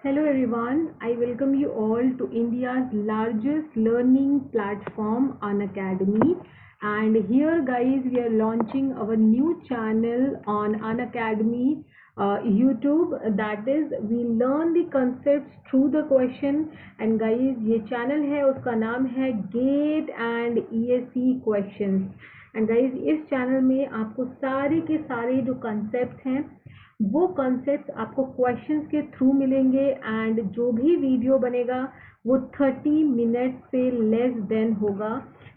Hello everyone, I welcome you all to India's largest learning platform, Unacademy. And here guys, we are launching our new channel on Unacademy YouTube. That is, we learn the concepts through the question. And guys, ये channel है उसका नाम है GATE and ESE questions. And guys, इस channel में आपको सारे के सारे जो concepts हैं वो कॉन्सेप्ट आपको क्वेश्चंस के थ्रू मिलेंगे एंड जो भी वीडियो बनेगा वो 30 मिनट से लेस देन होगा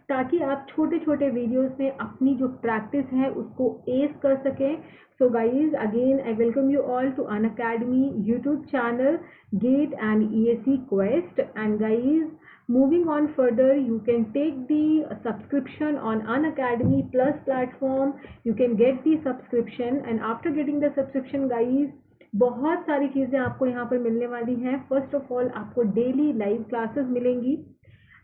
ताकि आप छोटे छोटे वीडियोस में अपनी जो प्रैक्टिस है उसको एस कर सकें. So guys again I welcome you all to Unacademy YouTube channel GATE and ESE quest. And guys moving on further, you can take the subscription on Unacademy Plus platform. You can get the subscription and after getting the subscription guys, बहुत सारी चीज़ें आपको यहाँ पर मिलने वाली हैं. First of all आपको डेली लाइव क्लासेस मिलेंगी,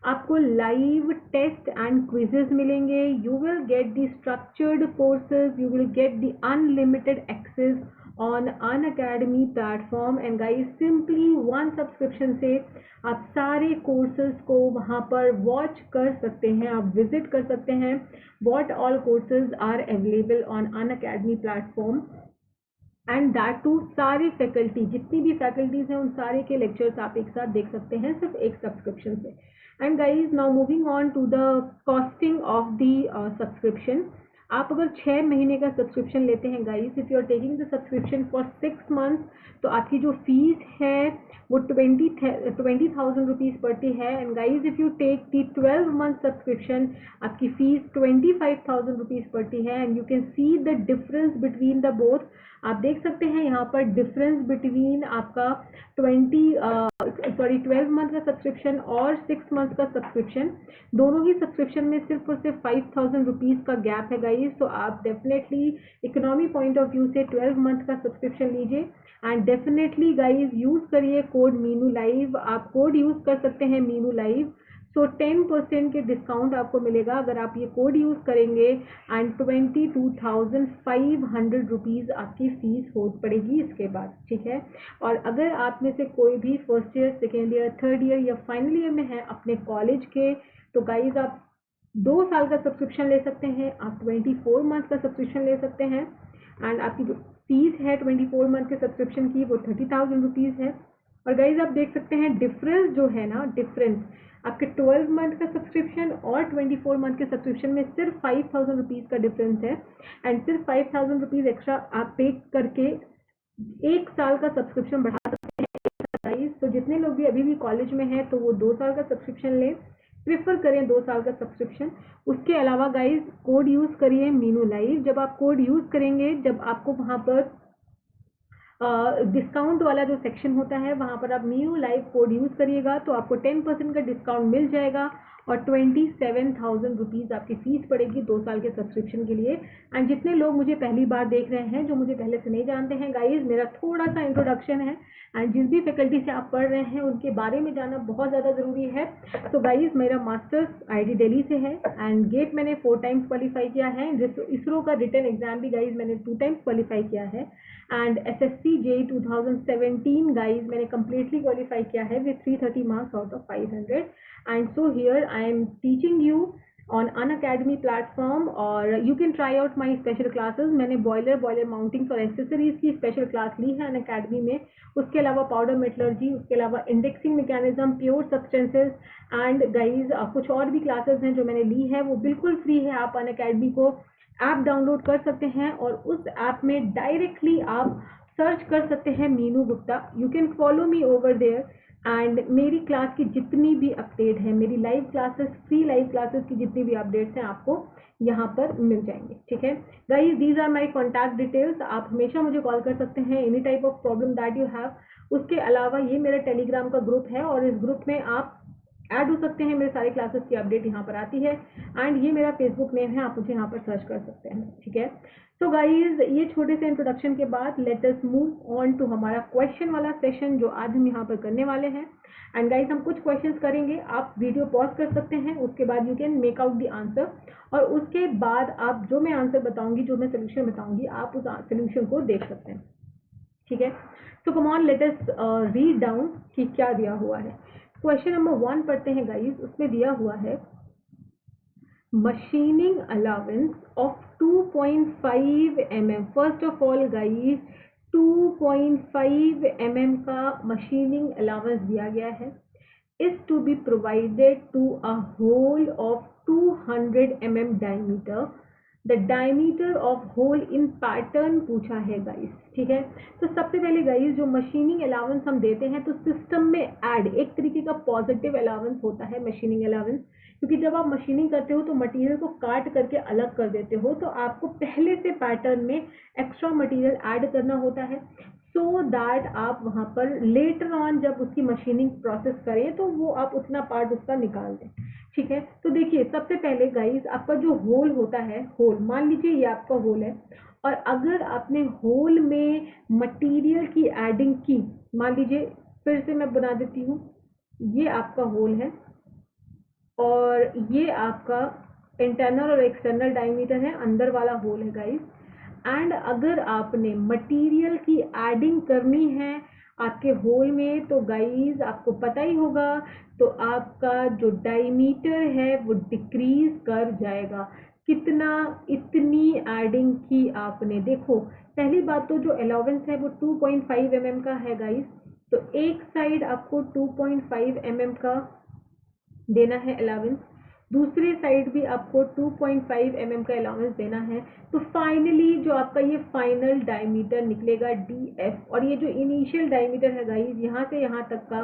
आपको लाइव टेस्ट एंड क्विजेस मिलेंगे. You will get the structured courses, you will get the unlimited access on Unacademy platform. And guys simply one subscription से आप सारे कोर्सेज को वहाँ पर वॉच कर सकते हैं, आप विजिट कर सकते हैं. What all courses are available on Unacademy platform and that too सारे फैकल्टी, जितनी भी फैकल्टीज हैं उन सारे के लेक्चर्स आप एक साथ देख सकते हैं सिर्फ एक सब्सक्रिप्शन से. And guys now moving on to the costing of the subscription. आप अगर 6 महीने का सब्सक्रिप्शन लेते हैं guys, if you are taking the subscription for 6 months तो आपकी जो फीस है वो 20,000 रुपीज़ पड़ती है. And guys if you take the 12 month subscription आपकी फीस 25,000 रुपीज़ पड़ती है. And you can see the difference between the both. आप देख सकते हैं यहाँ पर डिफरेंस बिटवीन आपका 12 मंथ का सब्सक्रिप्शन और 6 मंथ का सब्सक्रिप्शन. दोनों ही सब्सक्रिप्शन में सिर्फ और सिर्फ 5,000 रुपीज़ का गैप है गाइज. तो आप definitely economy point of view से 12 मंथ का सब्सक्रिप्शन लीजिए एंड डेफिनेटली गाइज यूज़ करिए कोड मीनू लाइव. आप कोड यूज़ कर सकते हैं मीनू लाइव. सो 10% के डिस्काउंट आपको मिलेगा अगर आप ये कोड यूज़ करेंगे एंड 22,500 रुपीज़ आपकी फ़ीस हो पड़ेगी इसके बाद. ठीक है. और अगर आप में से कोई भी first year, second year, third year या फाइनल ईयर में है अपने कॉलेज के, तो गाइज आप 2 साल का सब्सक्रिप्शन ले सकते हैं, आप 24 मंथ का सब्सक्रिप्शन ले सकते हैं. एंड आपकी जो फीस है 24 मंथ के सब्सक्रिप्शन की वो 30,000 रुपीज़ है. और गाइज आप देख सकते हैं डिफरेंस जो है ना, डिफरेंस आपके 12 मंथ का सब्सक्रिप्शन और 24 मंथ के सब्सक्रिप्शन में सिर्फ 5,000 रुपीज़ का डिफरेंस है. एंड सिर्फ 5,000 रुपीज़ एक्स्ट्रा आप पे करके 1 साल का सब्सक्रिप्शन बढ़ा सकते हैं गाइज. तो जितने लोग भी अभी भी कॉलेज में हैं तो वो 2 साल का सब्सक्रिप्शन लें, प्रेफर करें 2 साल का सब्सक्रिप्शन. उसके अलावा गाइज कोड यूज़ करिए मीनू लाइव. जब आप कोड यूज़ करेंगे, जब आपको वहाँ पर डिस्काउंट वाला जो सेक्शन होता है वहाँ पर आप मीनू लाइव कोड यूज़ करिएगा तो आपको 10% का डिस्काउंट मिल जाएगा और 27,000 रुपीज़ आपकी फ़ीस पड़ेगी 2 साल के सब्सक्रिप्शन के लिए. एंड जितने लोग मुझे पहली बार देख रहे हैं, जो मुझे पहले से नहीं जानते हैं गाइज, मेरा थोड़ा सा इंट्रोडक्शन है एंड जिस भी फैकल्टी से आप पढ़ रहे हैं उनके बारे में जानना बहुत ज़्यादा ज़रूरी है. तो गाइज मेरा मास्टर्स IIT दिल्ली से है एंड गेट मैंने 4 टाइम्स क्वालिफाई किया है. इसरो का रिटन एग्जाम भी गाइज मैंने 2 टाइम्स क्वालिफाई किया है. एंड SSC JEE 2017 गाइज मैंने कम्प्लीटली क्वालिफाई किया है with 330 marks out of 500. And so here I am teaching you on Unacademy platform और you can try out my special classes. मैंने boiler mountings और accessories की special class ली है अनअकैडमी में. उसके अलावा पाउडर मेटलर्जी, उसके अलावा indexing mechanism, pure substances and guys कुछ और भी क्लासेस हैं जो मैंने ली है. वो बिल्कुल फ्री है. आप अनअकैडमी को ऐप डाउनलोड कर सकते हैं और उस ऐप में डायरेक्टली आप सर्च कर सकते हैं Meenu Gupta. You can follow me over there and मेरी क्लास की जितनी भी अपडेट है, मेरी live classes, free live classes की जितनी भी अपडेट्स हैं आपको यहाँ पर मिल जाएंगे. ठीक है guys, these are my contact details. आप हमेशा मुझे कॉल कर सकते हैं any type of problem that you have. उसके अलावा ये मेरा टेलीग्राम का ग्रुप है और इस ग्रुप में आप ऐड हो सकते हैं. मेरे सारे क्लासेस की अपडेट यहाँ पर आती है एंड ये मेरा फेसबुक नेम है, आप मुझे यहाँ पर सर्च कर सकते हैं. ठीक है. तो गाइज ये छोटे से इंट्रोडक्शन के बाद let us move on to हमारा क्वेश्चन वाला सेशन जो आज हम यहाँ पर करने वाले हैं. एंड गाइज हम कुछ क्वेश्चंस करेंगे, आप वीडियो पॉज कर सकते हैं, उसके बाद you can make out the answer और उसके बाद आप जो मैं आंसर बताऊंगी, जो मैं सोल्यूशन बताऊंगी, आप उस सोल्यूशन को देख सकते हैं. ठीक है। So come on let us read down कि क्या दिया हुआ है। क्वेश्चन नंबर 1 पढ़ते हैं गाइस। उसमें दिया हुआ है machining allowance of 2.5 mm. First of all guys 2.5 mm का मशीनिंग अलाउंस दिया गया है, is to be provided to a hole of 200 mm diameter. The diameter of hole in pattern पूछा है गाइस, ठीक है। तो सबसे पहले गाइस जो मशीनिंग अलाउंस हम देते हैं तो सिस्टम में ऐड एक तरीके का पॉजिटिव अलाउंस होता है मशीनिंग अलाउंस, क्योंकि जब आप मशीनिंग करते हो तो मटेरियल को काट करके अलग कर देते हो, तो आपको पहले से पैटर्न में एक्स्ट्रा मटेरियल ऐड करना होता है सो दैट आप वहाँ पर लेटर ऑन जब उसकी मशीनिंग प्रोसेस करें तो वो आप उतना पार्ट उसका निकाल दें, ठीक है। तो देखिए सबसे पहले गाइस आपका जो होल होता है, होल मान लीजिए ये आपका होल है, और अगर आपने होल में मटेरियल की एडिंग की, मान लीजिए फिर से मैं बना देती हूँ, ये आपका होल है और ये आपका इंटरनल और एक्सटर्नल डायमीटर है, अंदर वाला होल है गाइस। एंड अगर आपने मटेरियल की एडिंग करनी है आपके होल में तो गाइस आपको पता ही होगा, तो आपका जो डायमीटर है वो डिक्रीज कर जाएगा। कितना, इतनी एडिंग की आपने। देखो पहली बात तो जो अलाउंस है वो 2.5 mm का है गाइस, तो एक साइड आपको 2.5 mm का देना है अलाउंस, दूसरी साइड भी आपको 2.5 mm का अलाउंस देना है। तो फाइनली जो आपका ये फाइनल डायमीटर निकलेगा DF, और ये जो इनिशियल डायमीटर है गाइस यहाँ से यहाँ तक का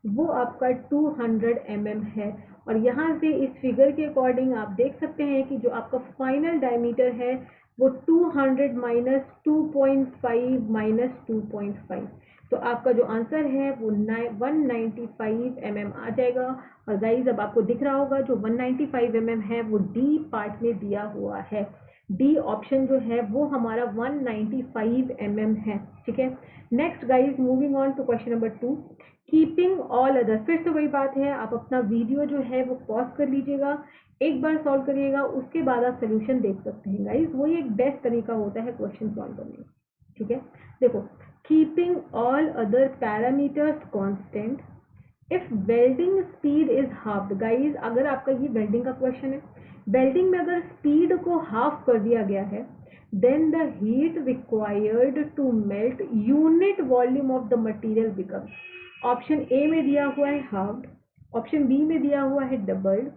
वो आपका 200 mm है। और यहाँ से इस फिगर के अकॉर्डिंग आप देख सकते हैं कि जो आपका फाइनल डायमीटर है वो 200 माइनस 2.5 माइनस 2.5, तो आपका जो आंसर है वो 195 mm आ जाएगा। और गाइज अब आपको दिख रहा होगा जो 195 mm है वो डी पार्ट में दिया हुआ है, डी ऑप्शन जो है वो हमारा 195 mm है, ठीक है। Next guys moving on to question number 2, keeping all other. फिर से वही बात है, आप अपना वीडियो जो है वो पॉज कर लीजिएगा, एक बार सॉल्व करिएगा, उसके बाद आप सोल्यूशन देख सकते हैं गाइज, वही एक बेस्ट तरीका होता है क्वेश्चन सॉल्व करने का, ठीक है। देखो keeping all other parameters constant if welding speed is half. Guys अगर आपका ये वेल्डिंग का क्वेश्चन है, वेल्डिंग में अगर स्पीड को हाफ कर दिया गया है then the heat required to melt unit volume of the material becomes. Option A में दिया हुआ है हाफ्ड, ऑप्शन बी में दिया हुआ है डबल्ड,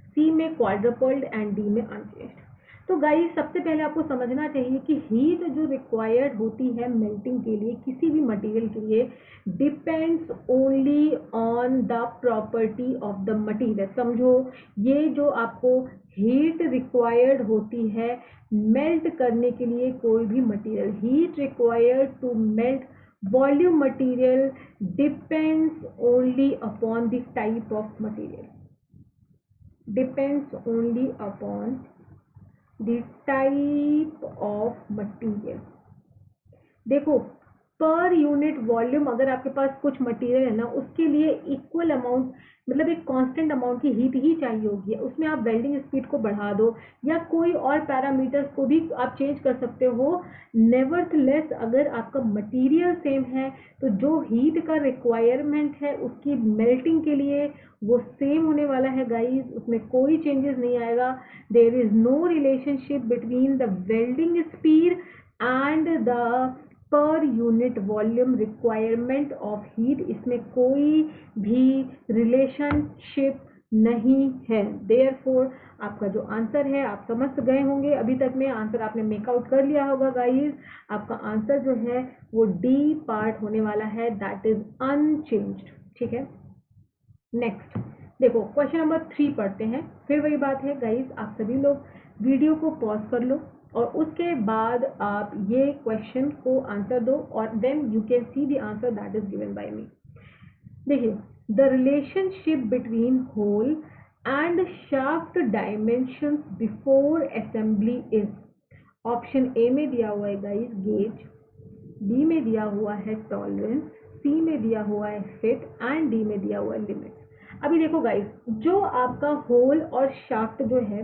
सी में क्वाड्रपल्ड एंड डी में अनचेंज्ड। तो गाइस सबसे पहले आपको समझना चाहिए कि हीट जो रिक्वायर्ड होती है मेल्टिंग के लिए किसी भी मटेरियल के लिए depends only on the property of the material. समझो ये जो आपको हीट रिक्वायर्ड होती है मेल्ट करने के लिए कोई भी material, heat required to melt volume material depends only upon the type of material, depends only upon the type of material। देखो पर यूनिट वॉल्यूम अगर आपके पास कुछ मटेरियल है ना उसके लिए इक्वल अमाउंट मतलब एक कांस्टेंट अमाउंट की हीट ही चाहिए होगी, उसमें आप वेल्डिंग स्पीड को बढ़ा दो या कोई और पैरामीटर्स को भी आप चेंज कर सकते हो। नेवरथलेस अगर आपका मटेरियल सेम है तो जो हीट का रिक्वायरमेंट है उसकी मेल्टिंग के लिए वो सेम होने वाला है गाइस, उसमें कोई चेंजेस नहीं आएगा। There is no relationship between the welding speed and the per unit volume requirement of heat, इसमें कोई भी रिलेशनशिप नहीं है। देयरफॉर आपका जो आंसर है आप समझ गए होंगे, अभी तक में आंसर आपने मेकआउट कर लिया होगा गाइस, आपका आंसर जो है वो डी पार्ट होने वाला है, दैट इज अनचेंज्ड, ठीक है। नेक्स्ट देखो क्वेश्चन नंबर 3 पढ़ते हैं। फिर वही बात है गाइस, आप सभी लोग वीडियो को पॉज कर लो और उसके बाद आप ये क्वेश्चन को आंसर दो और then you can see the answer that is given by me. देखिए the relationship between hole and shaft dimensions before assembly is. Option A में दिया हुआ है गाइस गेज, बी में दिया हुआ है टॉलरेंस, सी में दिया हुआ है फिट एंड डी में दिया हुआ है लिमिट। अभी देखो गाइस जो आपका होल और शाफ्ट जो है,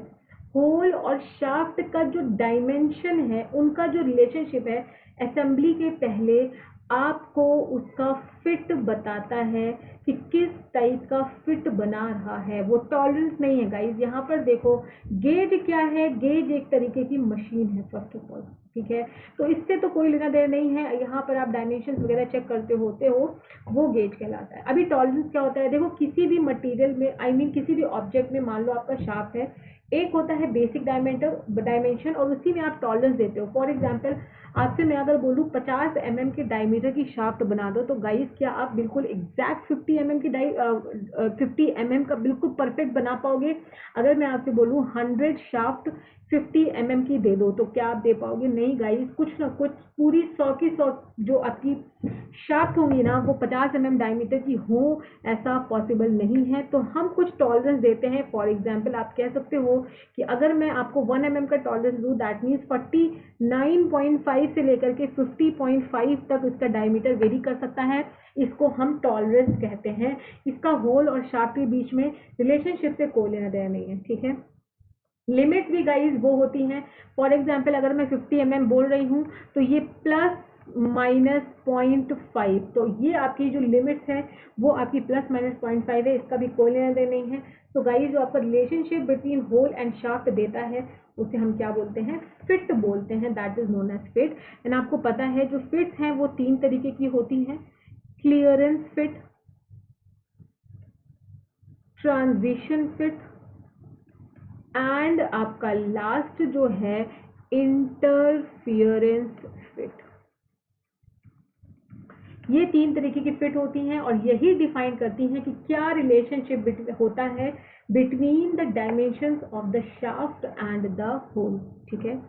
होल और शाफ्ट का जो डायमेंशन है, उनका जो रिलेशनशिप है, असेंबली के पहले आपको उसका फिट बताता है कि किस टाइप का फिट बना रहा है। वो टॉलरेंस नहीं है गाइज। यहाँ पर देखो गेज क्या है, गेज एक तरीके की मशीन है फर्स्ट ऑफ ऑल, ठीक है। तो इससे तो कोई लेना देना नहीं है, यहाँ पर आप डायमेंशन वगैरह चेक करते होते हो, वो गेज कहलाता है। अभी टॉलरेंस क्या होता है, देखो किसी भी मटेरियल में, आई मीन किसी भी ऑब्जेक्ट में, मान लो आपका शाफ्ट है, एक होता है बेसिक डायमेंशन और उसी में आप टॉलरेंस देते हो। फॉर एग्जाम्पल आपसे मैं अगर बोलूँ 50 mm के डायमीटर की शाफ्ट बना दो, तो गाइस क्या आप बिल्कुल एग्जैक्ट 50 mm की 50 mm का बिल्कुल परफेक्ट बना पाओगे? अगर मैं आपसे बोलूँ 100 शाफ्ट 50 mm की दे दो, तो क्या आप दे पाओगे? नहीं गाइस, कुछ ना कुछ पूरी 100 की 100 जो आपकी शाफ्ट होंगी ना, वो 50 mm डायमीटर की हो, ऐसा पॉसिबल नहीं है। तो हम कुछ टॉलरेंस देते हैं। फॉर एग्जाम्पल आप कह सकते हो कि अगर मैं आपको 1 mm का टॉलरेंस दूँ, दैट मीन्स 49.5 से लेकर के 50.5 तक इसका डायमीटर वेरी कर सकता है। इसको हम टॉलरेंस कहते हैं। इसका होल और शाफ्ट के बीच में रिलेशनशिप से कोई लेना देना नहीं है, ठीक है। लिमिट भी गाइज वो होती हैं। फॉर एग्जाम्पल अगर मैं 50 mm बोल रही हूँ, तो ये प्लस माइनस 0.5, तो ये आपकी जो लिमिट्स है वो आपकी प्लस माइनस 0.5 है, इसका भी कोई लेना देना नहीं है। तो गाइज जो आपका relationship between hole and shaft देता है, उसे हम क्या बोलते हैं? फिट बोलते हैं। That is known as fit. And आपको पता है जो फिट्स हैं वो 3 तरीके की होती हैं: clearance fit, transition fit and आपका लास्ट जो है इंटरफियरेंस फिट। ये 3 तरीके की फिट होती हैं और यही डिफाइन करती हैं कि क्या रिलेशनशिप होता है between the dimensions of the shaft and the hole, ठीक है।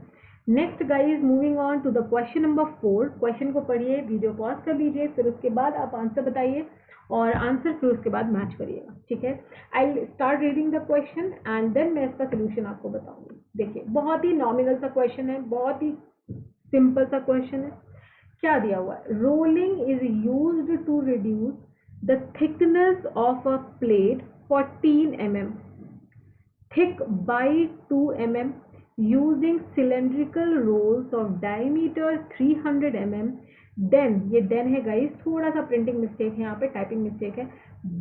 Next guys, moving on to the question number 4। Question को पढ़िए, वीडियो पॉज कर लीजिए, फिर उसके बाद आप आंसर बताइए और आंसर फिर उसके बाद मैच करिएगा, ठीक है। I start reading the question and then मैं इसका सोल्यूशन आपको बताऊंगी। देखिए बहुत ही नॉमिनल सा क्वेश्चन है, बहुत ही सिंपल सा क्वेश्चन है। क्या दिया हुआ है? Rolling is used to reduce the thickness of a plate 14 mm thick by 2 mm using cylindrical rolls of diameter 300 mm, then ये then है गाइस, थोड़ा सा प्रिंटिंग मिस्टेक है यहाँ पे, टाइपिंग मिस्टेक है,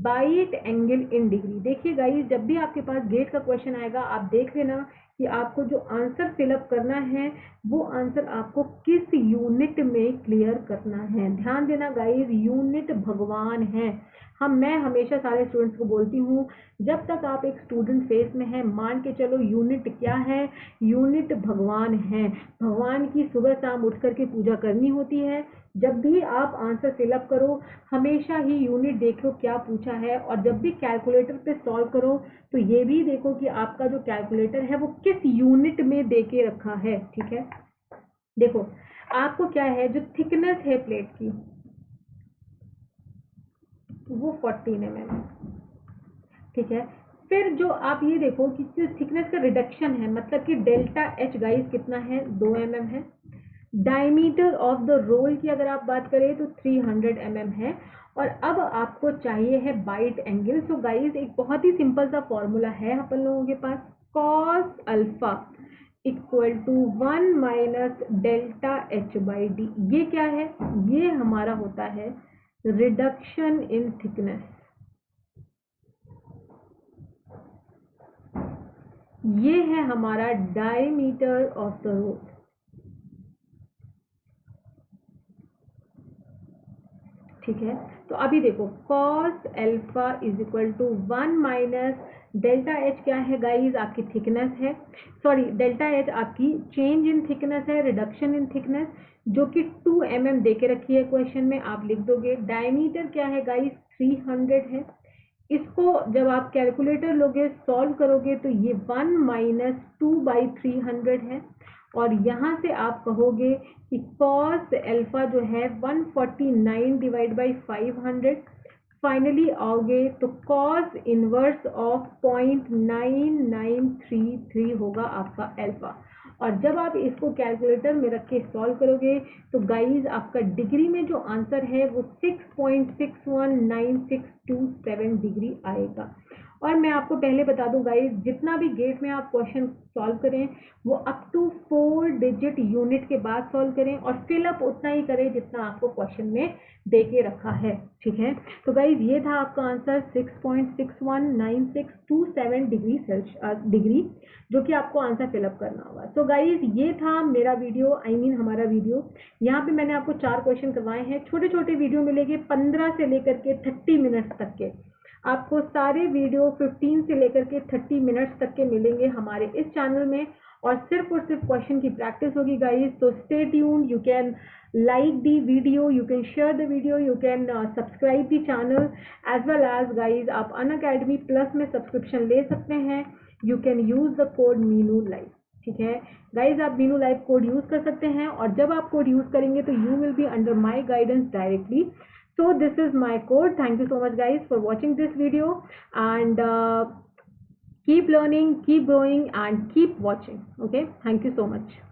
बाइट एंगल इन डिग्री। देखिए guys, जब भी आपके पास गेट का क्वेश्चन आएगा, आप देख लेना कि आपको जो आंसर फिलअप करना है वो आंसर आपको किस यूनिट में क्लियर करना है। ध्यान देना गाइस, यूनिट भगवान है। मैं हमेशा सारे स्टूडेंट्स को बोलती हूँ, जब तक आप एक स्टूडेंट फेस में है, मान के चलो यूनिट क्या है? यूनिट भगवान है। भगवान की सुबह शाम उठ करके पूजा करनी होती है। जब भी आप आंसर फिलअप करो, हमेशा ही यूनिट देखो क्या पूछा है, और जब भी कैलकुलेटर पे सॉल्व करो तो ये भी देखो कि आपका जो कैलकुलेटर है वो किस यूनिट में दे के रखा है, ठीक है। देखो आपको क्या है, जो थिकनेस है प्लेट की वो 14 mm है, ठीक है। फिर जो आप ये देखो कि जो थिकनेस का रिडक्शन है, मतलब कि डेल्टा एच गाइस कितना है? 2 mm है। डायमीटर ऑफ द रोल की अगर आप बात करें तो 300 mm है। और अब आपको चाहिए है बाइट एंगल। सो गाइस एक बहुत ही सिंपल सा फॉर्मूला है अपन लोगों के पास, cos alpha equal to 1 minus delta H by D. ये क्या है? ये हमारा होता है रिडक्शन इन थिकनेस। ये है हमारा डायमीटर ऑफ द रोल, ठीक है। तो अभी देखो cos alpha is equal to 1 minus delta H क्या है गाइज? आपकी थिकनेस है, सॉरी डेल्टा एच आपकी चेंज इन थिकनेस है, रिडक्शन इन थिकनेस, जो कि 2 mm दे के रखी है क्वेश्चन में, आप लिख दोगे। डायमीटर क्या है गाइज? 300 है। इसको जब आप कैलकुलेटर लोगे, सॉल्व करोगे, तो ये 1 माइनस 2/300 है। और यहाँ से आप कहोगे कि cos अल्फा जो है 149 डिवाइड बाई 500। फाइनली आओगे तो cos इनवर्स ऑफ 0.9933 होगा आपका अल्फा। और जब आप इसको कैलकुलेटर में रख के सॉल्व करोगे तो गाइज आपका डिग्री में जो आंसर है वो 6.619627 डिग्री आएगा। और मैं आपको पहले बता दूं गाइस, जितना भी गेट में आप क्वेश्चन सॉल्व करें वो अप टू 4 डिजिट यूनिट के बाद सॉल्व करें और फिलअप उतना ही करें जितना आपको क्वेश्चन में दे के रखा है, ठीक है। तो गाइज ये था आपका आंसर 6.619627 डिग्री, जो कि आपको आंसर फिलअप करना होगा। तो गाइज ये था मेरा वीडियो, हमारा वीडियो। यहाँ पे मैंने आपको 4 क्वेश्चन करवाए हैं, छोटे छोटे वीडियो मिलेंगे 15 से लेकर के 30 मिनट्स तक के। आपको सारे वीडियो 15 से लेकर के 30 मिनट्स तक के मिलेंगे हमारे इस चैनल में, और सिर्फ क्वेश्चन की प्रैक्टिस होगी गाइज। तो stay tuned, you can like the video, you can share the video, you can subscribe the channel, as well as guys आप Unacademy Plus में सब्सक्रिप्शन ले सकते हैं। you can use the code Meenu live, ठीक है guys, आप Meenu live code use कर सकते हैं, और जब आप कोड यूज करेंगे तो you will be under my guidance directly. so this is my code. Thank you so much guys for watching this video, and keep learning, keep growing, and keep watching. Okay, thank you so much.